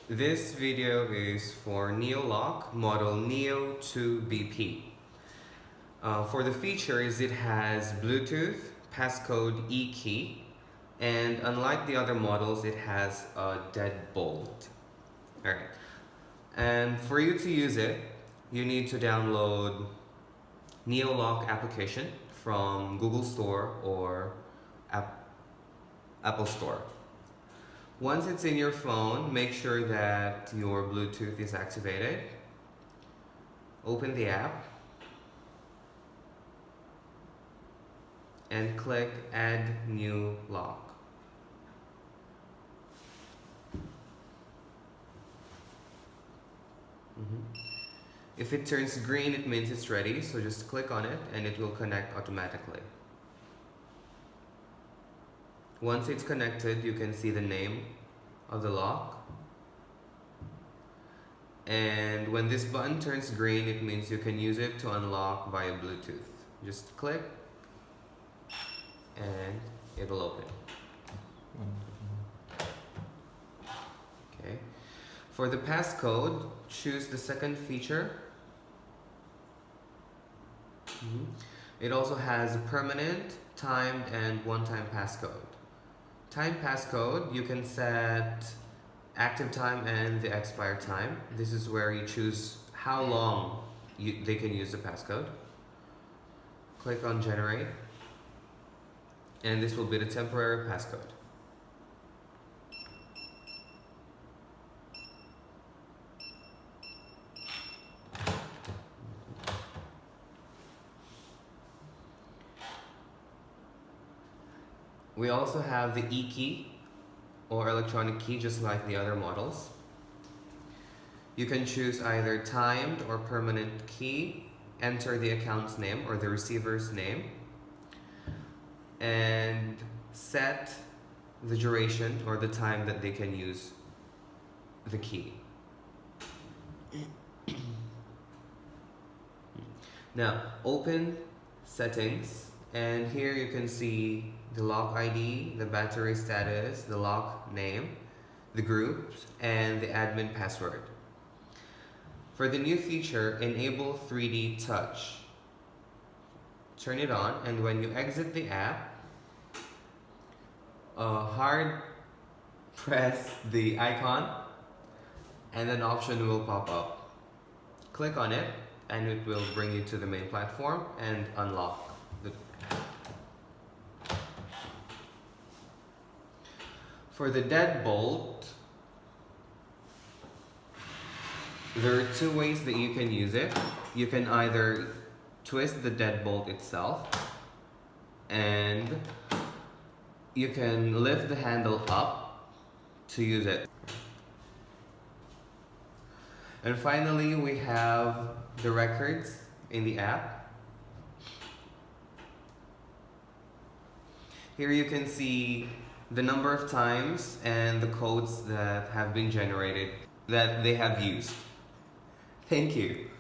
This video is for Neolock model Neo2 BP. For the features, it has Bluetooth, passcode E key, and unlike the other models, it has a deadbolt. Alright, and for you to use it, you need to download Neolock application from Google Store or Apple Store. Once it's in your phone, make sure that your Bluetooth is activated. Open the app and click Add New Lock. If it turns green, it means it's ready, so just click on it and it will connect automatically. Once it's connected, you can see the name of the lock. And when this button turns green, it means you can use it to unlock via Bluetooth. Just click and it will open. Okay. For the passcode, choose the second feature. It also has a permanent, timed, and one-time passcode. Time passcode, you can set active time and the expire time. This is where you choose how long they can use the passcode. Click on generate, and this will be the temporary passcode. We also have the E key or electronic key, just like the other models. You can choose either timed or permanent key, enter the account's name or the receiver's name, and set the duration or the time that they can use the key. Now, open settings, and here you can see the lock ID, the battery status, the lock name, the groups, and the admin password. For the new feature, enable 3D touch. Turn it on, and when you exit the app, hard press the icon and an option will pop up. Click on it and it will bring you to the main platform and unlock the For the deadbolt, there are two ways that you can use it. You can either twist the deadbolt itself, and you can lift the handle up to use it. And finally, we have the records in the app. Here you can see the number of times and the codes that have been generated that they have used. Thank you.